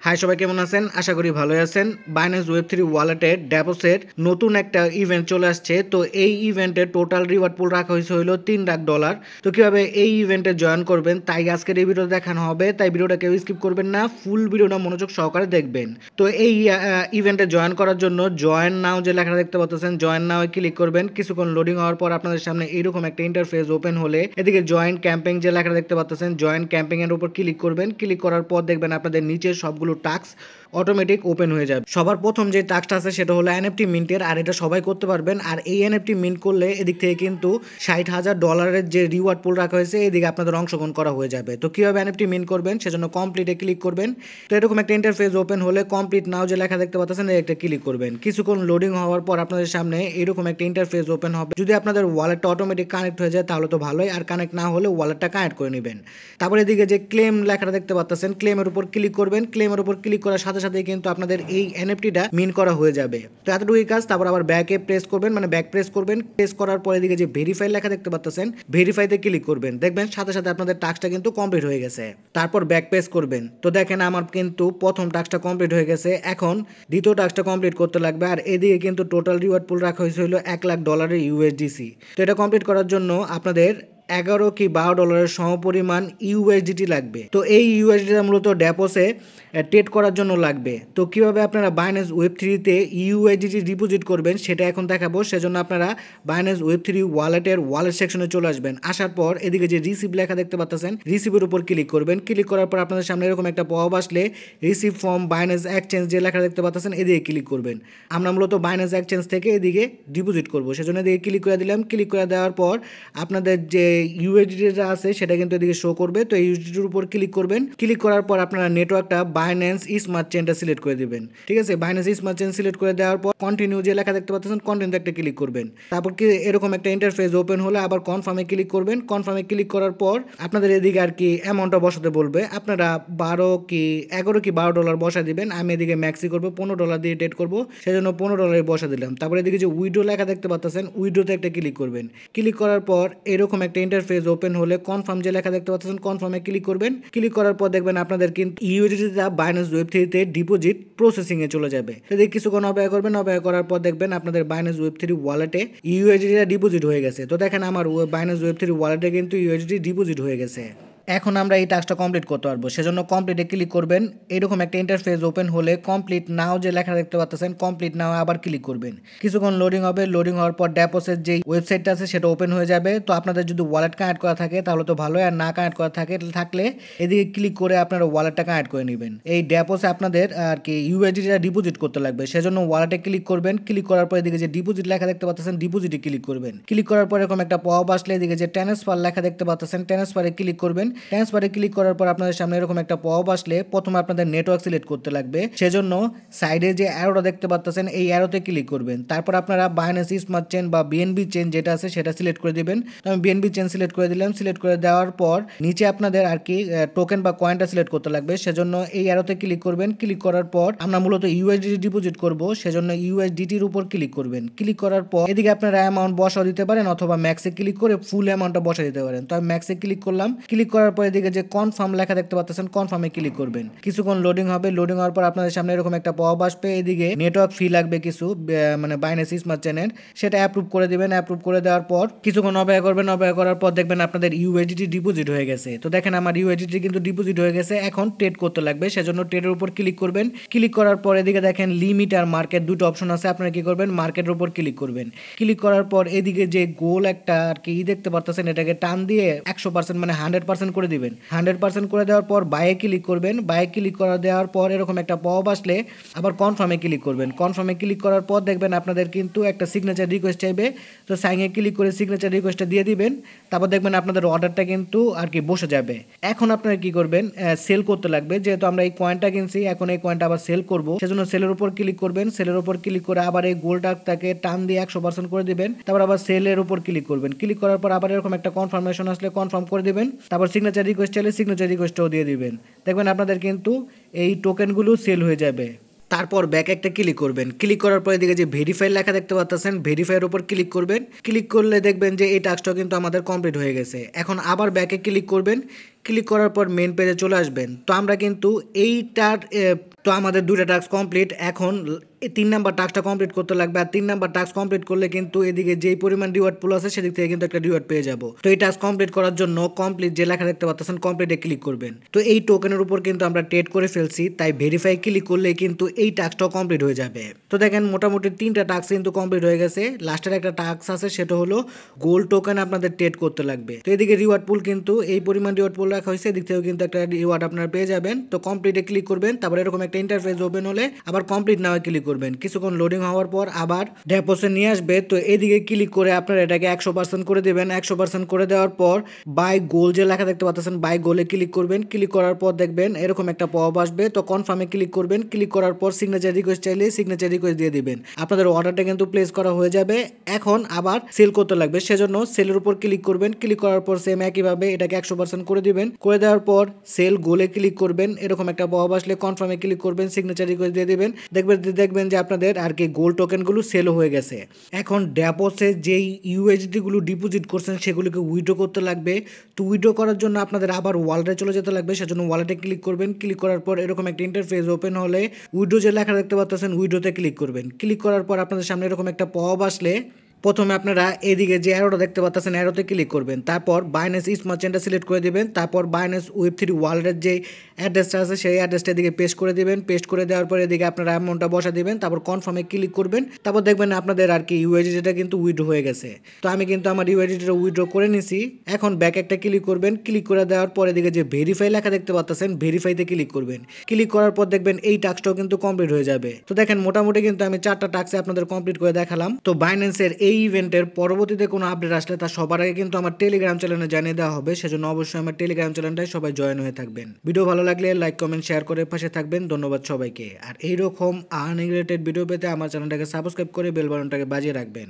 High সবাই কেমন আছেন? আশা করি ভালোই আছেন। বাইন্যান্স ওয়েব3 ওয়ালেটে ডেপোসের নতুন একটা ইভেন্ট চলে আসছে। তো এই ইভেন্টে টোটাল রিওয়ার্ড পুল রাখা হয়েছে হলো $3 লাখ। তো কিভাবে এই ইভেন্টে জয়েন করবেন তাই আজকের এই ভিডিও দেখানো হবে। তাই ভিডিওটা কেউ স্কিপ করবেন না, ফুল ভিডিওটা মনোযোগ সহকারে দেখবেন। তো এই ইভেন্টে জয়েন করার জন্য জয়েন নাও যে লেখাটা দেখতে পাচ্ছেন, জয়েন নাও ক্লিক করবেন। কিছুক্ষণ লোডিং হওয়ার পর আপনাদের সামনে এইরকম একটা ইন্টারফেস ওপেন হলে এদিকে জয়েন ক্যাম্পেইন যে লেখাটা দেখতে পাচ্ছেন, জয়েন ক্যাম্পেইন এর উপর ক্লিক করবেন। ক্লিক করার পর দেখবেন আপনাদের নিচে সবগুলো টাস্ক অটোমেটিক ওপেন হয়ে যাবে। সবার প্রথম যে টাস্কটা আছে সেটা হলো এনএফটি মিন্টের, আর এটা সবাই করতে পারবেন। আর এই এনএফটি মিন্ট করলে এদিক থেকে কিন্তু $60,000 যে রিওয়ার্ড পুল রাখা হয়েছে এদিকে আপনাদের অংশগ্রহণ করা হয়ে যাবে। তো কীভাবে এনএফটি মিন্ট করবেন সেজন্য কমপ্লিটে ক্লিক করবেন। তো এরকম একটা ইন্টারফেস ওপেন হলে কমপ্লিট নাও যে লেখা দেখতে পাচ্ছেন একটা ক্লিক করবেন। কিছুক্ষণ লোডিং হওয়ার পর আপনাদের সামনে এরকম একটা ইন্টারফেস ওপেন হবে। যদি আপনাদের ওয়ালেটটা অটোমেটিক কানেক্ট হয়ে যায় তাহলে তো ভালোই, আর কানেক্ট না হলে ওয়ালেটটা কানেক্ট করে নেবেন। তারপরে এদিকে যে ক্লেম লেখাটা দেখতে পাচ্ছেন, ক্লেমের উপর ক্লিক করবেন। ক্লেমের উপর ক্লিক করার সাথে সাথে কিন্তু আপনাদের এই এনএফটিটা মিন করা হয়ে যাবে। তো এতটুকুই কাজ। তারপর আবার ব্যাকে প্রেস করবেন, মানে ব্যাক প্রেস করবেন। প্রেস করার পরে এদিকে যে ভেরিফাই লেখা দেখতে পাচ্ছেন, ভেরিফাইতে ক্লিক করবেন। দেখবেন সাথে সাথে আপনাদের টাস্কটা কিন্তু কমপ্লিট হয়ে গেছে। তারপর ব্যাক প্রেস করবেন। তো দেখেন আমার কিন্তু প্রথম টাস্কটা কমপ্লিট হয়ে গেছে। এখন দ্বিতীয় টাস্কটা কমপ্লিট করতে লাগবে। আর এদিকে কিন্তু টোটাল রিওয়ার্ড পুল রাখা হয়েছে হলো $1 লাখ ইউএসডিসি। তো এটা কমপ্লিট করার জন্য আপনাদের $11 কি $12 সমপরিমাণ ইউএসডিটি লাগবে। তো এই ইউএসডিটা মূলত ডেপোসে ট্রেড করার জন্য লাগবে। তো কীভাবে আপনারা বাইন্যান্স ওয়েব3তে ইউএসডিটি ডিপোজিট করবেন সেটা এখন দেখাবো। সেজন্য আপনারা বাইন্যান্স ওয়েব3 ওয়ালেটের ওয়ালেট সেকশনে চলে আসবেন। আসার পর এদিকে যে রিসিভ লেখা দেখতে পাচ্ছেন, রিসিভের উপর ক্লিক করবেন। ক্লিক করার পর আপনাদের সামনে এরকম একটা পপ আসলে রিসিভ ফ্রম বাইন্যান্স এক্সচেঞ্জ যে লেখা দেখতে পাচ্ছেন এদিকে ক্লিক করবেন। আমরা মূলত বাইন্যান্স এক্সচেঞ্জ থেকে এদিকে ডিপোজিট করবো, সেজন্য এদিকে ক্লিক করে দিলাম। ক্লিক করে দেওয়ার পর আপনাদের যে ইউএসডিটা আছে সেটা কিন্তু এদিকে শো করবে। তো এই ইউএসডিটির উপর ক্লিক করবেন। ক্লিক করার পর আপনারা নেটওয়ার্কটা বাইন্যান্স স্মার্ট চেনটা সিলেক্ট করে দিবেন। ঠিক আছে, বাইন্যান্স স্মার্ট চেন সিলেক্ট করে দেওয়ার পর কন্টিনিউ যে লেখা দেখতে পাচ্ছেন কন্টিনিউ একটা ক্লিক করবেন। তারপর কি এরকম একটা ইন্টারফেস ওপেন হলে আবার কনফার্মে ক্লিক করবেন। কনফার্মে ক্লিক করার পর আপনাদের এদিকে আর কি অ্যামাউন্টটা বসাতে বলবে। আপনারা $11 কি $12 বসা দিবেন। আমি এদিকে ম্যাক্সি করবো, $15 দিয়ে ট্রেড করবো, সেজন্য $15 বসা দিলাম। তারপরে এদিকে যে উইড্রো লেখা দেখতে পাচ্ছেন, উইড্রোতে একটা ক্লিক করবেন। ক্লিক করার পর এরকম একটা ইন্টারফেস ওপেন হলে কনফার্ম যে লেখা দেখতে পাচ্ছেন কনফার্মে ক্লিক করবেন। ক্লিক করার পর দেখবেন আপনাদের কিন্তু ইউএসডিটা বাইন্যান্স ওয়েব3তে ডিপোজিট প্রসেসিং এ চলে যাবে। যদি কিছুক্ষণ অপেক্ষা করবেন, অপেক্ষা করার পর দেখবেন আপনাদের বাইন্যান্স ওয়েব3 ওয়ালেটে ইউএসডিটা ডিপোজিট হয়ে গেছে। তো দেখেন আমার বাইন্যান্স ওয়েব3 ওয়ালেটে কিন্তু ইউএসডি ডিপোজিট হয়ে গেছে। এখন আমরা এই টাস্কটা কমপ্লিট করতে পারবো, সেজন্য কমপ্লিটে ক্লিক করবেন। এরকম একটা ইন্টারফেস ওপেন হলে কমপ্লিট নাও যে লেখা দেখতে পাচ্ছেন, কমপ্লিট নাও আবার ক্লিক করবেন। কিছুক্ষণ লোডিং হবে। লোডিং হওয়ার পর ডেপোসের যে ওয়েবসাইটটা আছে সেটা ওপেন হয়ে যাবে। তো আপনাদের যদি ওয়ালেট কানেক্ট করা থাকে তাহলে তো ভালো, আর না কানেক্ট করা থাকলে এদিকে ক্লিক করে আপনারা ওয়ালেটটা কানেক্ট করে নেবেন। এই ডেপোসে আপনাদের আর কি ইউএসডিটা ডিপোজিট করতে লাগবে, সেজন্য ওয়ালেটে ক্লিক করবেন। ক্লিক করার পর এদিকে যে ডিপোজিট লেখা দেখতে পাচ্ছেন, ডিপোজিটে ক্লিক করবেন। ক্লিক করার পর এরকম একটা পপ আসলে এদিকে যে ট্রান্সফার লেখা দেখতে পাচ্ছেন, ট্রান্সফারে ক্লিক করবেন। ট্রান্সফারে ক্লিক করার পর আপনাদের সামনে এরকম একটা পপ আসলে প্রথমে আপনাদের নেটওয়ার্ক সিলেক্ট করতে লাগবে, সেজন্য সাইডে যে অ্যারোটা দেখতে পাচ্ছেন এই অ্যারোতে ক্লিক করবেন। তারপর আপনারা বাইন্যান্স স্মার্ট চেন বা বিএনবি চেন যেটা আছে সেটা সিলেক্ট করে দিবেন। আমি বিএনবি চেন সিলেক্ট করে দিলাম। সিলেক্ট করে দেওয়ার পর নিচে আপনাদের আর কি টোকেন বা কয়েনটা সিলেক্ট করতে লাগবে, সেজন্য এই অ্যারোতে ক্লিক করবেন। ক্লিক করার পর আমরা মূলত ইউএসডিটি ডিপোজিট করব, সেজন্য ইউএসডিটির উপর ক্লিক করবেন। ক্লিক করার পর এদিকে আপনারা অ্যামাউন্ট বসা দিতে পারেন অথবা ম্যাক্সে ক্লিক করে ফুল অ্যামাউন্টটা বসা দিতে পারেন। তো আমি ম্যাক্সে ক্লিক করলাম। ক্লিক করার পর এদিকে যে কনফার্ম লেখা দেখতে পাচ্ছেন কনফার্মে ক্লিক করবেন। কিছুক্ষণ লোডিং হবে। লোডিং হওয়ার পর আপনাদের সামনে এরকম একটা পপ আসবে। এদিকে নেটওয়ার্ক ফি লাগবে কিছু, মানে বাইন্যান্স স্মার্ট চেনের, সেটা অ্যাপ্রুভ করে দিবেন। অ্যাপ্রুভ করে দেওয়ার পর কিছুক্ষণ অপেক্ষা করবেন। অপেক্ষা করার পর দেখবেন আপনাদের ইউএসডিটি ডিপোজিট হয়ে গেছে। তো দেখেন আমার ইউএসডিটি কিন্তু ডিপোজিট হয়ে গেছে। এখন ট্রেড করতে লাগবে, সেজন্য ট্রেডের উপর ক্লিক করবেন। ক্লিক করার পর এদিকে দেখেন লিমিট আর মার্কেট দুটো অপশন আছে। আপনারা কি করবেন, মার্কেটের উপর ক্লিক করবেন। ক্লিক করার পর এদিকে যে গোল একটা আর কি দেখতে পারতেছেন, এটাকে টান দিয়ে 100% মানে 100% করে দিবেন। 100% করে দেওয়ার পর বাইরে ক্লিক করবেন। বাইরে ক্লিক করে দেওয়ার পর এরকম একটা পপ আসলে আবার কনফার্মে ক্লিক করবেন। কনফার্মে ক্লিক করার পর দেখবেন আপনাদের কিন্তু একটা সিগনেচার রিকোয়েস্ট চাইবে। তো সাইনে ক্লিক করে সিগনেচার রিকোয়েস্টটা দিয়ে দিবেন। তারপর দেখবেন আপনাদের অর্ডারটা কিন্তু আর কি বসে যাবে। এখন আপনারা কি করবেন, সেল করতে লাগবে। যেহেতু আমরা এই কয়েনটা কিনছি, এখন এই কয়েনটা আবার সেল করব, সেজন্য সেলের উপর ক্লিক করবেন। সেলের উপর ক্লিক করে আবার এই গোলটাকে টান দিয়ে 100% করে দিবেন। তারপর আবার সেলের উপর ক্লিক করবেন। ক্লিক করার পর আবার এরকম একটা কনফার্মেশন আসলে কনফার্ম করে দিবেন। তারপর সিগনেচার রিকোয়েস্ট চাইলে সিগনেচার রিকোয়েস্টটাও দিয়ে দিবেন। দেখবেন আপনাদের কিন্তু এই টোকেনগুলো সেল হয়ে যাবে। তারপর ব্যাক একটা ক্লিক করবেন। ক্লিক করার পর এদিকে যে ভেরিফাই লেখা দেখতে পাচ্ছেন, ভেরিফাইয়ের উপর ক্লিক করবেন। ক্লিক করলে দেখবেন যে এই টাস্কটা কিন্তু আমাদের কমপ্লিট হয়ে গেছে। এখন আবার ব্যাকে ক্লিক করবেন। ক্লিক করার পর মেন পেজে চলে আসবেন। তো আমরা কিন্তু এইটার তো আমাদের 2টা টাস্ক কমপ্লিট। এখন 3 নাম্বার টাস্কটা কমপ্লিট করতে লাগবে। আর 3 নাম্বার টাস্ক কমপ্লিট করলে কিন্তু এদিকে যেই পরিমাণ রিওয়ার্ড পুল আছে সেদিক থেকে কিন্তু একটা রিওয়ার্ড পেয়ে যাব। তো এই টাস্ক কমপ্লিট করার জন্য কমপ্লিট যে লেখা দেখতে পাচ্ছেন কমপ্লিটে ক্লিক করবেন। তো এই টোকেনের উপর কিন্তু আমরা ট্রেড করে ফেলছি, তাই ভেরিফাই ক্লিক করলে কিন্তু এই টাস্কটাও কমপ্লিট হয়ে যাবে। তো দেখেন মোটামুটি 3টা টাস্ক কিন্তু কমপ্লিট হয়ে গেছে। লাস্টের একটা টাস্ক আছে, সেটা হলো গোল্ড টোকেন আপনাদের ট্রেড করতে লাগবে। তো এদিকে রিওয়ার্ড পুল কিন্তু এই পরিমাণ রিওয়ার্ড পুল রাখা হয়েছে, এদিক থেকেও কিন্তু একটা রিওয়ার্ড আপনারা পেয়ে যাবেন। তো কমপ্লিটে ক্লিক করবেন, তারপর এরকম একটা ইন্টারফেস ওপেন হলে আবার কমপ্লিট নাও ক্লিক করবেন। কিছুক্ষণ লোডিং হওয়ার পর আবার ডেপোসে নিয়ে আসবে। তো এদিকে ক্লিক করে আপনারা এটাকে 100% করে দেবেন। 100% করে দেওয়ার পর বাই গোল যে লেখা দেখতে পাচ্ছেন বাই গোলে ক্লিক করবেন। ক্লিক করার পর দেখবেন এরকম একটা পপ আসবে। তো কনফার্মে ক্লিক করবেন। ক্লিক করার পর সিগনেচার রিকোয়েস্ট চাইলে সিগনেচার রিকোয়েস্ট দিয়ে দিবেন। আপনাদের অর্ডারটা কিন্তু প্লেস করা হয়ে যাবে। এখন আবার সেল করতে লাগবে, সেজন্য সেলের উপর ক্লিক করবেন। ক্লিক করার পর সেম একইভাবে এটাকে 100% করে দিবেন। করে দেওয়ার পর সেল গোলে ক্লিক করবেন। এরকম একটা পপ আসলে কনফার্মে ক্লিক করবেন, সিগনেচার রিকোয়েস্ট দিয়ে দিবেন। দেখবেন যে আপনাদের আর কি গোল্ড টোকেনগুলো সেল হয়ে গেছে। এখন ডেপোসে যেই ইউএসডি গুলো ডিপোজিট করছেন সেগুলোকে উইথড্র করতে লাগবে। তো উইথড্র করার জন্য আপনাদের আবার ওয়ালেটে চলে যেতে লাগবে, সেজন্য ওয়ালেটে ক্লিক করবেন। ক্লিক করার পর এরকম একটা ইন্টারফেস ওপেন হলে উইথড্র যে লেখা দেখতে পাচ্ছেন উইথড্রতে ক্লিক করবেন। ক্লিক করার পর আপনাদের সামনে এরকম একটা পপ আসলে প্রথমে আপনারা এদিকে যে অ্যারোটা দেখতে পাচ্ছেন অ্যারোতে ক্লিক করবেন। তারপর বাইন্যান্স স্মার্ট চেনটা সিলেক্ট করে দিবেন। তারপর বাইন্যান্স ওয়েব3 ওয়ালেটের যে অ্যাড্রেসটা আছে সেই অ্যাড্রেসটা এদিকে পেস্ট করে দিবেন। পেস্ট করে দেওয়ার পর এদিকে আপনারা অ্যামাউন্টটা বসা দিবেন। তারপর কনফার্মে ক্লিক করবেন। তারপর দেখবেন আপনাদের আর কি ইউএসডিটা কিন্তু উইথড্র হয়ে গেছে। তো আমি কিন্তু আমার ইউএসডিটা উইথড্র করে নিছি। এখন ব্যাক একটা ক্লিক করবেন। ক্লিক করে দেওয়ার পর এদিকে যে ভেরিফাই লেখা দেখতে পাচ্ছেন ভেরিফাইতে ক্লিক করবেন। ক্লিক করার পর দেখবেন এই টাস্কটাও কিন্তু কমপ্লিট হয়ে যাবে। তো দেখেন মোটামুটি কিন্তু আমি 4টা টাস্কে আপনাদের কমপ্লিট করে দেখালাম। তো বাইন্যান্সের এই ইভেন্টের পরবর্তীতে কোনো আপডেট আসলে তা সবার আগে কিন্তু আমার টেলিগ্রাম চ্যানেলে জানিয়ে দেওয়া হবে, সেজন্য অবশ্যই আমার টেলিগ্রাম চ্যানেলটায় সবাই জয়েন হয়ে থাকবেন। ভিডিও ভালো লাগলে লাইক কমেন্ট শেয়ার করে পাশে থাকবেন। ধন্যবাদ সবাইকে। আর এইরকম আর্নিং রিলেটেড ভিডিও পেতে আমার চ্যানেলটাকে সাবস্ক্রাইব করে বেল বাটনটাকে বাজিয়ে রাখবেন।